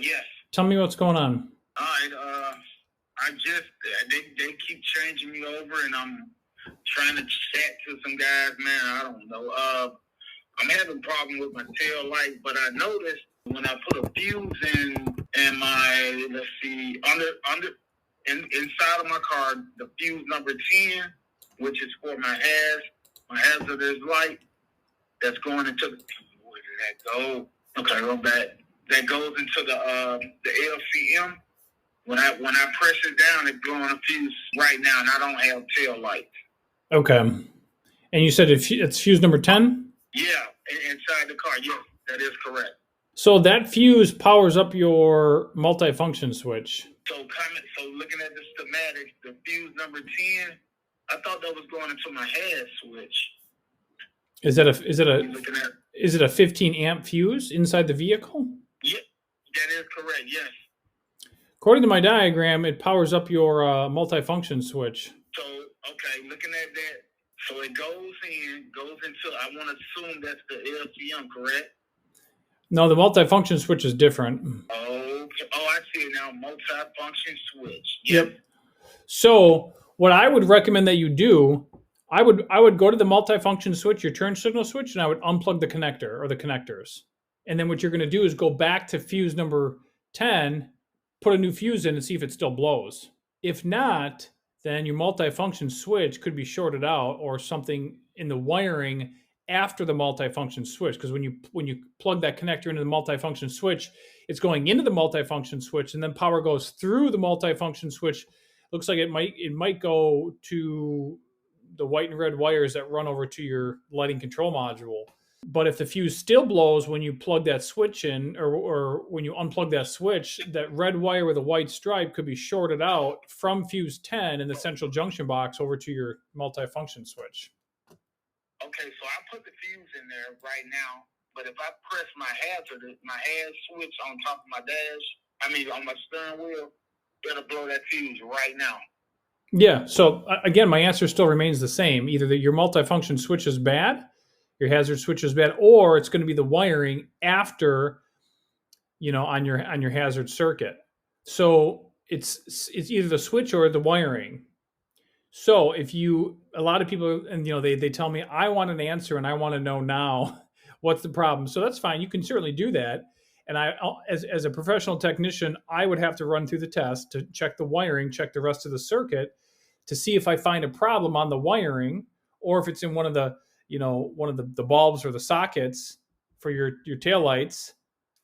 Yes. Tell me what's going on. All right. I just they keep changing me over, and I'm trying to chat to some guys. Man, I don't know. I'm having a problem with my tail light, but I noticed when I put a fuse in my inside of my car, the fuse number 10, which is for my hazardous light, that's going into the, where did that go? Okay, go back. That goes into the LCM. When I press it down, it's blowing a fuse right now, and I don't have tail lights. Okay. And you said it's fuse number 10? Yeah, inside the car. Yes, that is correct. So that fuse powers up your multifunction switch. So looking at the schematics, the fuse number 10, I thought that was going into my head switch. Is it a 15 amp fuse inside the vehicle? Yeah, that is correct. Yes. According to my diagram, it powers up your multifunction switch. So, okay, looking at that, so it goes into, I want to assume that's the LCM, correct? No, the multifunction switch is different. Okay. Oh, I see it now. Multifunction switch. Yep. So what I would recommend that you do, I would go to the multifunction switch, your turn signal switch, and I would unplug the connector or the connectors. And then what you're going to do is go back to fuse number 10, put a new fuse in and see if it still blows. If not, then your multifunction switch could be shorted out or something in the wiring after the multifunction switch. Because when you plug that connector into the multifunction switch, it's going into the multifunction switch, and then power goes through the multifunction switch. Looks like it might go to the white and red wires that run over to your lighting control module. But if the fuse still blows when you plug that switch in, or when you unplug that switch, that red wire with a white stripe could be shorted out from fuse 10 in the central junction box over to your multifunction switch. Okay, so I put the fuse in there right now, but if I press my hazard switch on top of my on my steering wheel, it'll blow that fuse right now. Yeah, so again, my answer still remains the same. Either that your multifunction switch is bad, your hazard switch is bad, or it's going to be the wiring after, on your hazard circuit. So it's either the switch or the wiring. So a lot of people, and they tell me, I want an answer and I want to know now what's the problem. So that's fine. You can certainly do that. And as a professional technician, I would have to run through the test to check the wiring, check the rest of the circuit to see if I find a problem on the wiring, or if it's in one of the bulbs or the sockets for your taillights.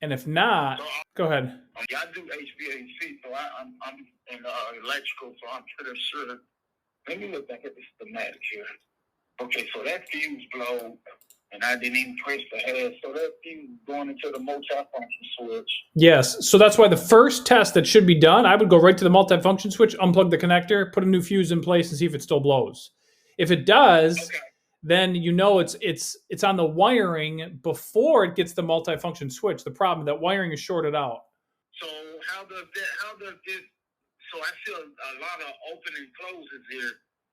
And if not, go ahead. I do HVAC, so I'm in electrical, so I'm pretty sure. Let me look back at the schematic here. Okay, so that fuse blow, and I didn't even press the head, so that fuse going into the multifunction switch. Yes, so that's why the first test that should be done, I would go right to the multifunction switch, unplug the connector, put a new fuse in place, and see if it still blows. If it does, then it's on the wiring before it gets the multifunction switch. The problem, that wiring is shorted out. So how does this? So I see a lot of open and closes here.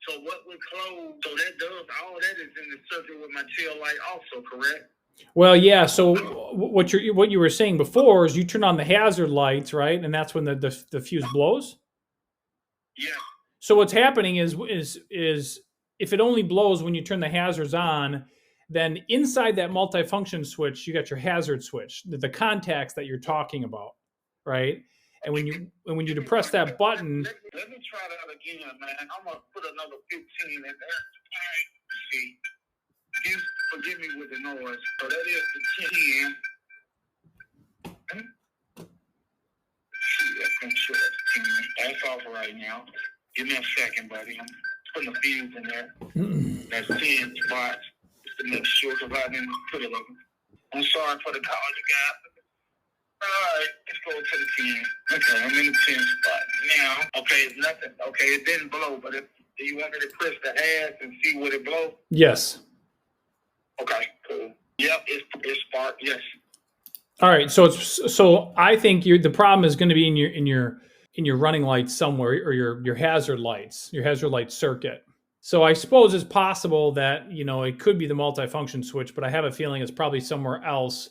So what would close? So that does all that is in the circuit with my tail light also, correct? Well, yeah. So what you were saying before is you turn on the hazard lights, right? And that's when the fuse blows. Yeah. So what's happening is if it only blows when you turn the hazards on, then inside that multifunction switch, you got your hazard switch, the contacts that you're talking about, right? And when you depress that button, let me try that again, man. I'm gonna put another 15 in there. All right, see. You forgive me with the noise. So that is the 10. Let's make sure that's 10. That's off right now. Give me a second, buddy. I'm putting a fuse in there. That's 10 spots just to make sure, because I didn't put it on. I'm sorry for the call, you guys. All right, let's go to the 10. Okay, I'm in the 10 spot. Now, okay, it's nothing. Okay, it didn't blow, but do you want me to press the ass and see what it blows? Yes. Okay, cool. Yep, it's sparked, yes. All right, so I think the problem is going to be in your running lights somewhere, or your hazard lights, your hazard light circuit. So I suppose it's possible that it could be the multifunction switch, but I have a feeling it's probably somewhere else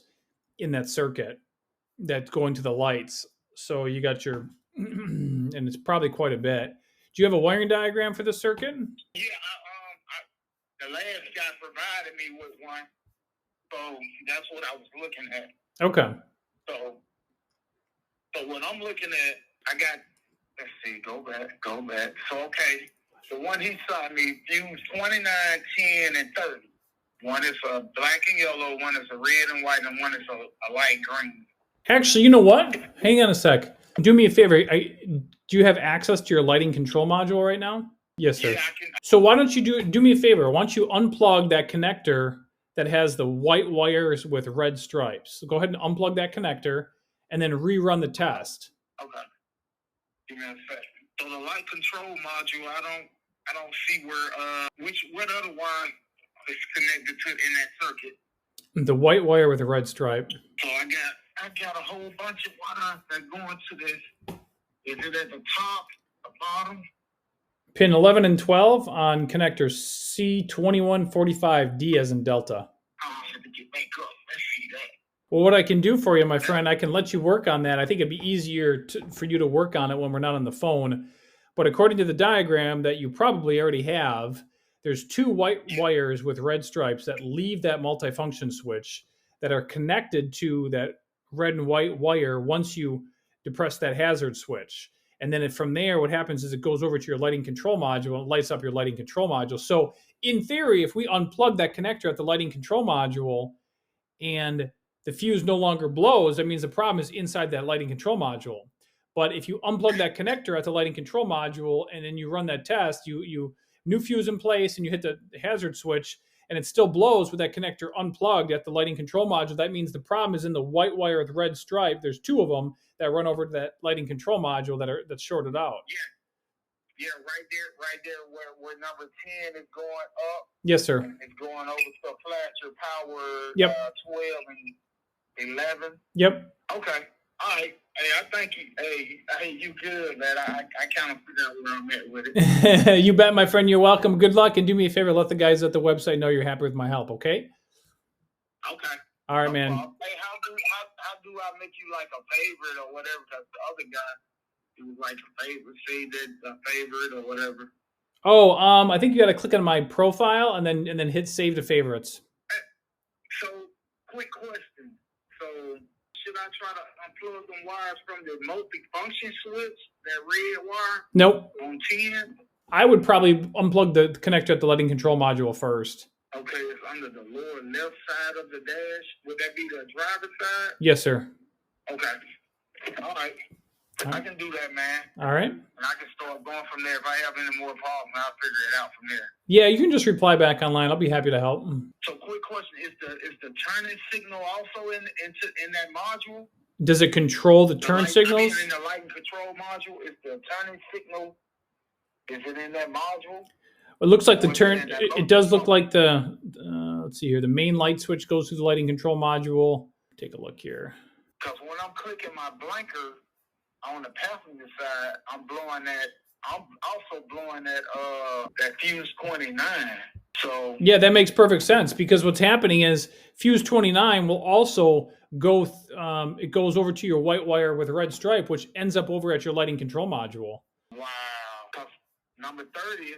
in that circuit. that's going to the lights. So you got your, and it's probably quite a bit. Do you have a wiring diagram for the circuit? Yeah, the last guy provided me with one, so that's what I was looking at. Okay. So what I'm looking at, I got. Let's see. Go back. So okay, the one he saw me fuse 29, 10, and 30. One is a black and yellow, one is a red and white, and one is a light green. Actually, you know what? Hang on a sec. Do me a favor. Do you have access to your lighting control module right now? Yes, sir. Yeah, I can. So why don't you do me a favor? Why don't you unplug that connector that has the white wires with red stripes? So go ahead and unplug that connector and then rerun the test. Okay. Give me a second. So the light control module, I don't see where what other wire is connected to in that circuit. The white wire with a red stripe. So I got a whole bunch of wires that go into this. Is it at the top, the bottom? Pin 11 and 12 on connector C2145D as in Delta. I have to get back up. Let's see that. Well, what I can do for you, my friend, I can let you work on that. I think it'd be easier for you to work on it when we're not on the phone. But according to the diagram that you probably already have, there's two white wires with red stripes that leave that multifunction switch that are connected to that red and white wire once you depress that hazard switch. And then from there, what happens is it goes over to your lighting control module and lights up your lighting control module. So in theory, if we unplug that connector at the lighting control module and the fuse no longer blows, that means the problem is inside that lighting control module. But if you unplug that connector at the lighting control module and then you run that test, you new fuse in place and you hit the hazard switch and it still blows with that connector unplugged at the lighting control module, that means the problem is in the white wire with red stripe. There's two of them that run over to that lighting control module that's shorted out. Yeah, right there where number 10 is going up. Yes, sir. It's going over to flasher power. Yep. 12 and 11. Yep. Okay. All right. Hey, I thank you. Hey, you good, man. I kind of figured out where I'm at with it. You bet, my friend. You're welcome. Good luck, and do me a favor. Let the guys at the website know you're happy with my help. Okay. Okay. All right, man. Hey, how do I make you like a favorite or whatever? Because the other guy, he was like a favorite, say that a favorite or whatever. Oh, I think you got to click on my profile and then hit save to favorites. So, quick question. So, should I try to unplug them wires from the multi-function switch, that red wire? Nope. On 10? I would probably unplug the connector at the lighting control module first. Okay, it's under the lower left side of the dash. Would that be the driver's side? Yes, sir. Okay. All right. I can do that, man. All right. And I can start going from there. If I have any more problems, I'll figure it out from there. Yeah, you can just reply back online. I'll be happy to help. So, quick question: is the turning signal also in that module? Does it control the turn signals? In the lighting control module, is the turning signal? Is it in that module? It looks like the turn. It does look like the. Let's see here. The main light switch goes through the lighting control module. Take a look here. Because when I'm clicking my blinker on the passenger side, I'm blowing that. I'm also blowing that fuse 29. So yeah, that makes perfect sense because what's happening is fuse 29 will also go. It goes over to your white wire with a red stripe, which ends up over at your lighting control module. Wow. Number 30 is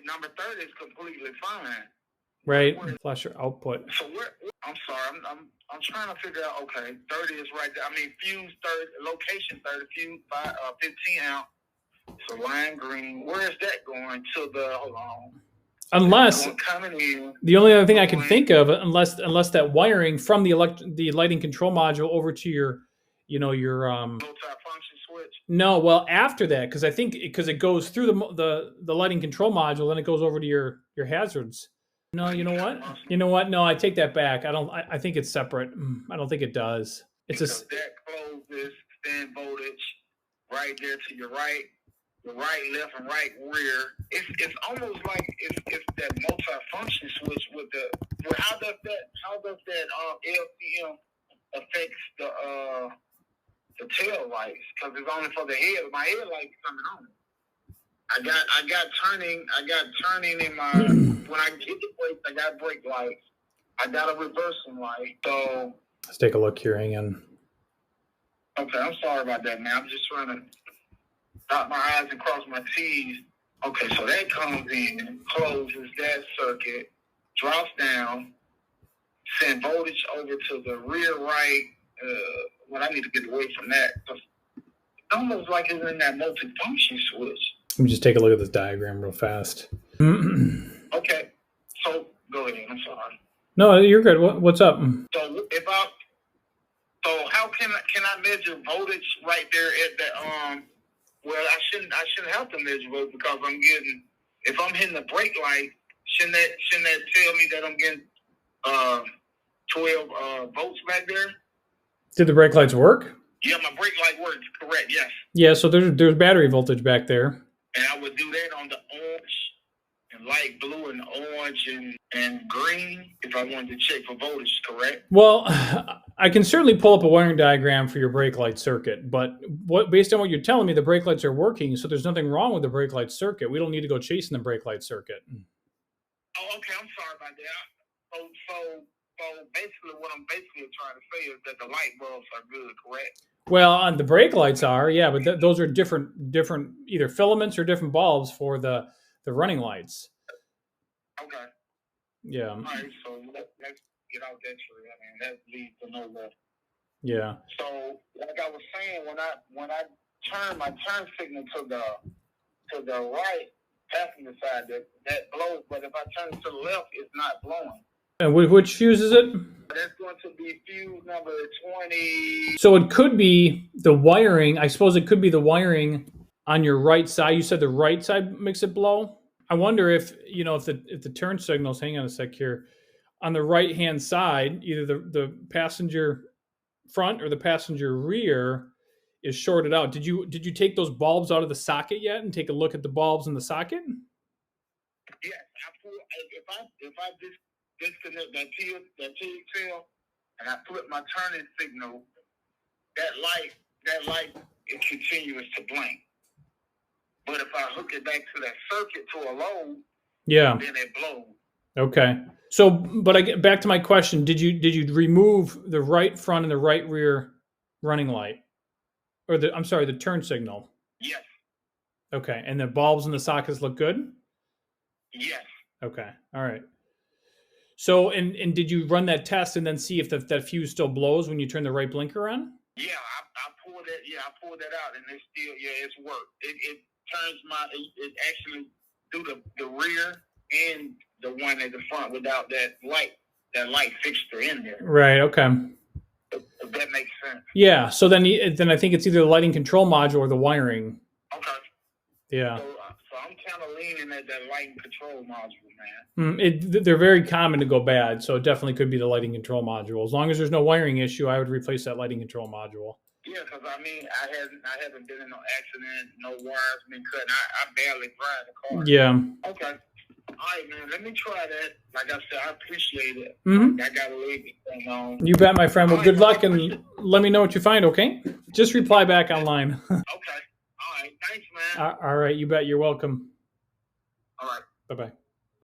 completely fine. Right. Flasher output. So I'm sorry. I'm trying to figure out. Okay, 30 is right there. I mean, fuse 30, location 30, fuse 15 amp. So lime green. Where is that going to the? Hold on. Unless coming in, the only other thing I can think of, unless that wiring from the lighting control module over to your multi-function switch. No, well after that, because I think because it goes through the lighting control module, then it goes over to your hazards. No, you know what? No, I take that back. I think it's separate. I don't think it does. It's because that closes stand voltage right there to your right, the right, left, and right rear. It's almost like it's that multi-function switch with the. Well, how does that LCM affects the tail lights? Because it's only for the head. My headlights coming on. I got turning in my when I get the brakes, I got brake lights. I got a reversing light. So let's take a look here. Hang on. Okay, I'm sorry about that, man. I'm just trying to dot my I's and cross my T's. Okay, so that comes in, closes that circuit, drops down, send voltage over to the rear right. Well, I need to get away from that. It's almost like it's in that multifunction switch. Let me just take a look at this diagram real fast. Okay, so go ahead. I'm sorry. No, you're good. What's up? So how can I measure voltage right there at the Well, I shouldn't have to measure voltage because if I'm hitting the brake light, shouldn't that tell me that I'm getting 12 volts back there? Did the brake lights work? Yeah, my brake light works. Correct. Yes. Yeah. So there's battery voltage back there. And I would do that on the orange and light blue and orange and green if I wanted to check for voltage. Correct. Well, I can certainly pull up a wiring diagram for your brake light circuit, but based on what you're telling me, the brake lights are working, so there's nothing wrong with the brake light circuit. We don't need to go chasing the brake light circuit. Oh, okay. I'm sorry about that. So basically, what I'm trying to say is that the light bulbs are good, correct? Well, on the brake lights are, yeah, but those are different either filaments or different bulbs for the running lights. Okay. Yeah. All right. So let's get out that tree. I mean, that leads to nowhere. Yeah. So, like I was saying, when I turn my turn signal to the right passenger side, that blows. But if I turn it to the left, it's not blowing. And which fuse is it? That's going to be fuse number 20. So it could be the wiring. I suppose it could be the wiring on your right side. You said the right side makes it blow. I wonder if the turn signals. Hang on a sec here. On the right hand side, either the passenger front or the passenger rear is shorted out. Did you take those bulbs out of the socket yet and take a look at the bulbs in the socket? Yes, if I disconnect that T tail and I flip my turning signal, that light is continuous to blank. But if I hook it back to that circuit to a load, then it blows. Okay. So, but I get back to my question. Did you remove the right front and the right rear running light? Or the turn signal? Yes. Okay. And the bulbs in the sockets look good? Yes. Okay. All right. So, and did you run that test and then see if that fuse still blows when you turn the right blinker on? Yeah, I pulled it. Yeah, I pulled that out, and it's worked. It turns it actually do the rear and the one at the front without that light fixture in there. Right. Okay. If that makes sense. Yeah. So then I think it's either the lighting control module or the wiring. Okay. Yeah. So I'm kind of leaning at that lighting control module, man. They're very common to go bad, so it definitely could be the lighting control module. As long as there's no wiring issue, I would replace that lighting control module. Yeah, because I haven't been in no accident, no wires been cut. I barely drive the car. Yeah. Okay. All right, man. Let me try that. Like I said, I appreciate it. Mm-hmm. I got to leave it on. You bet, my friend. Well, good luck, and let me know what you find, okay? Just reply back online. Okay. All right. Thanks, man. All right. You bet. You're welcome. All right. Bye-bye.